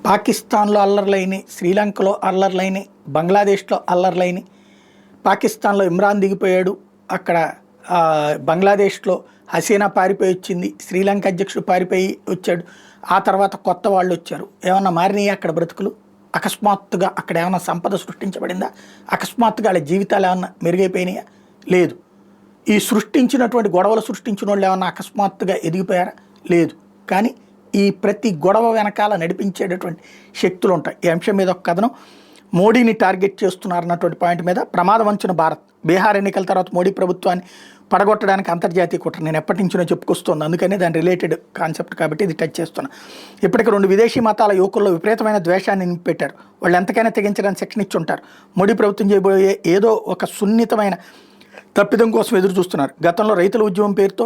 పాకిస్తాన్లో అల్లర్లైనయి, శ్రీలంకలో అల్లర్లైనయి, బంగ్లాదేశ్లో అల్లర్లైనయి. పాకిస్తాన్లో ఇమ్రాన్ దిగిపోయాడు, అక్కడ బంగ్లాదేశ్లో హసీనా పారిపోయి వచ్చింది, శ్రీలంక అధ్యక్షుడు పారిపోయి వచ్చాడు, ఆ తర్వాత కొత్త వాళ్ళు వచ్చారు. ఏమన్నా మారినాయి అక్కడ బ్రతుకులు? అకస్మాత్తుగా అక్కడ ఏమైనా సంపద సృష్టించబడిందా? అకస్మాత్తుగా వాళ్ళ జీవితాలు ఏమన్నా మెరుగైపోయినాయా? లేదు. ఈ సృష్టించినటువంటి గొడవలు సృష్టించిన వాళ్ళు ఏమన్నా అకస్మాత్తుగా ఎదిగిపోయారా? లేదు. కానీ ఈ ప్రతి గొడవ వెనకాల నడిపించేటటువంటి శక్తులు ఉంటాయి. ఈ అంశం మీద ఒక కథనం, మోడీని టార్గెట్ చేస్తున్నారన్నటువంటి పాయింట్ మీద ప్రమాదం వంచిన భారత్. బీహార్ ఎన్నికల తర్వాత మోడీ ప్రభుత్వాన్ని పడగొట్టడానికి అంతర్జాతీయ కుట్ర నేను ఎప్పటి నుంచో చెప్పుకొస్తుంది, అందుకనే దాని రిలేటెడ్ కాన్సెప్ట్ కాబట్టి ఇది టచ్ చేస్తున్నా. ఇప్పటికి 2 విదేశీ మతాల యువకుల్లో విపరీతమైన ద్వేషాన్ని నింపెట్టారు. వాళ్ళు ఎంతకైనా తెగించడానికి సెక్షన్ ఇచ్చి ఉంటారు. మోడీ ప్రభుత్వం చేయబోయే ఏదో ఒక సున్నితమైన తప్పిదం కోసం ఎదురు చూస్తున్నారు. గతంలో రైతుల ఉద్యమం పేరుతో,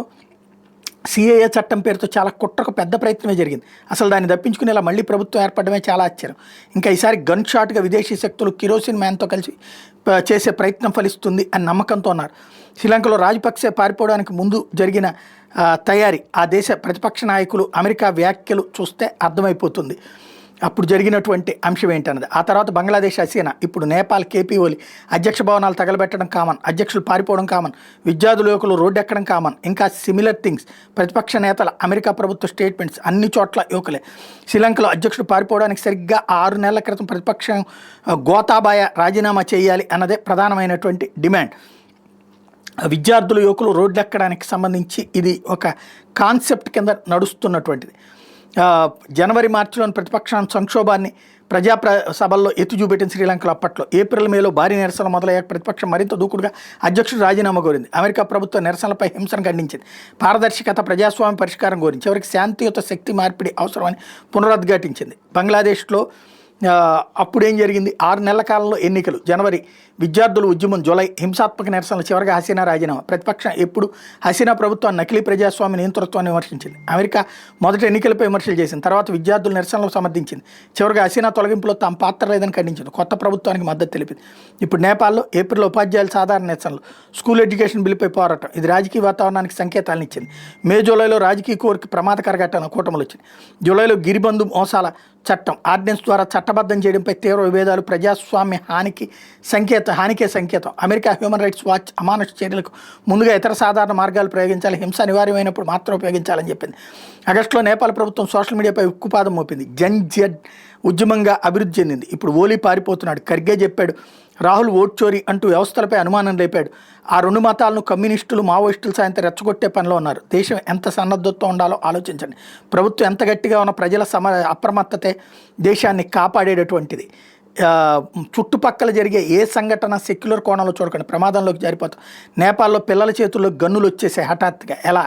సిఏఏ చట్టం పేరుతో చాలా కుట్రకు పెద్ద ప్రయత్నమే జరిగింది. అసలు దాన్ని తప్పించుకునేలా మళ్ళీ ప్రభుత్వం ఏర్పడమే చాలా ఆశ్చర్యం. ఇంకా ఈసారి గన్ షాట్గా విదేశీ శక్తులు కిరోసిన్ మ్యాన్తో కలిసి చేసే ప్రయత్నం ఫలిస్తుంది అని నమ్మకంతో ఉన్నారు. శ్రీలంకలో రాజపక్సే పారిపోవడానికి ముందు జరిగిన తయారీ, ఆ దేశ ప్రతిపక్ష నాయకులు అమెరికా వ్యాఖ్యలు చూస్తే అర్థమైపోతుంది అప్పుడు జరిగినటువంటి అంశం ఏంటన్నది. ఆ తర్వాత బంగ్లాదేశ్ హసీనా, ఇప్పుడు నేపాల్ కేపీ ఓలి అధ్యక్ష భవనాలు తగలబెట్టడం కామన్, అధ్యక్షులు పారిపోవడం కామన్, విద్యార్థుల యువకులు రోడ్డు ఎక్కడం కామన్, ఇంకా సిమిలర్ థింగ్స్. ప్రతిపక్ష నేతల అమెరికా ప్రభుత్వ స్టేట్మెంట్స్, అన్ని చోట్ల యువకులే. శ్రీలంకలో అధ్యక్షుడు పారిపోవడానికి సరిగ్గా 6 నెలల క్రితం ప్రతిపక్షం గోతాబాయ రాజీనామా చేయాలి అన్నదే ప్రధానమైనటువంటి డిమాండ్. విద్యార్థుల యువకులు రోడ్డు ఎక్కడానికి సంబంధించి ఇది ఒక కాన్సెప్ట్ కింద నడుస్తున్నటువంటిది. జనవరి మార్చిలోని ప్రతిపక్ష సంక్షోభాన్ని సభల్లో ఎత్తి చూపెట్టిన శ్రీలంకలో అప్పట్లో ఏప్రిల్ మేలో భారీ నిరసనలు మొదలయ్యాక ప్రతిపక్షం మరింత దూకుడుగా అధ్యక్షుడు రాజీనామా కోరింది. అమెరికా ప్రభుత్వం నిరసనలపై హింసను ఖండించింది. పారదర్శకత, ప్రజాస్వామ్య పరిష్కారం కోరింది. చివరికి శాంతియుత శక్తి మార్పిడి అవసరమని పునరుద్ఘాటించింది. బంగ్లాదేశ్లో అప్పుడు ఏం జరిగింది? 6 నెలల కాలంలో ఎన్నికలు, జనవరి విద్యార్థుల ఉద్యమం, జూలై హింసాత్మక నిరసనలు, చివరిగా హసీనా రాజీనామా. ప్రతిపక్షం ఎప్పుడు హసీనా ప్రభుత్వాన్ని నకిలీ ప్రజాస్వామ్య నియంతృత్వాన్ని విమర్శించింది. అమెరికా మొదట ఎన్నికలపై విమర్శలు చేసింది, తర్వాత విద్యార్థుల నిరసనలు సమర్థించింది, చివరిగా హసీనా తొలగింపులో తమ పాత్ర లేదని ఖండించింది. కొత్త ప్రభుత్వానికి మద్దతు తెలిపింది. ఇప్పుడు నేపాల్లో ఏప్రిల్ ఉపాధ్యాయుల సాధారణ నిరసనలు, స్కూల్ ఎడ్యుకేషన్ బిల్లుపై పోరాటం, ఇది రాజకీయ వాతావరణానికి సంకేతాలను ఇచ్చింది. మే జూలైలో రాజకీయ కోరికి ప్రమాదకర ఘటన కూటములు వచ్చింది. జూలైలో గిరిబంధు మోసాల చట్టం, ఆర్డినెన్స్ ద్వారా చట్టబద్ధం చేయడంపై తీవ్ర విభేదాలు, ప్రజాస్వామ్య హానికే సంకేతం. అమెరికా హ్యూమన్ రైట్స్ వాచ్ అమానుష చర్యలకు ముందుగా ఇతర సాధారణ మార్గాలు ప్రయోగించాలి, హింస అనివార్యమైనప్పుడు మాత్రం ఉపయోగించాలని చెప్పింది. ఆగస్టులో నేపాల్ ప్రభుత్వం సోషల్ మీడియాపై ఉక్కుపాదం మోపింది. జన్ జెడ్ ఉద్యమంగా అభివృద్ధి చెందింది. ఇప్పుడు ఓలీ పారిపోతున్నాడు. ఖర్గే చెప్పాడు, రాహుల్ ఓట్ చోరీ అంటూ వ్యవస్థలపై అనుమానం లేపాడు. ఆ 2 మతాలను కమ్యూనిస్టులు, మావోయిస్టుల సాయంతో రెచ్చగొట్టే పనిలో ఉన్నారు. దేశం ఎంత సన్నద్ధతో ఉండాలో ఆలోచించండి. ప్రభుత్వం ఎంత గట్టిగా ఉన్న ప్రజల అప్రమత్తతే దేశాన్ని కాపాడేటటువంటిది. చుట్టుపక్కల జరిగే ఏ సంఘటన సెక్యులర్ కోణంలో చూడకండి, ప్రమాదంలోకి జారిపోతాం. నేపాల్లో పిల్లల చేతుల్లో గన్నులు వచ్చేసాయి హఠాత్తుగా. ఎలా?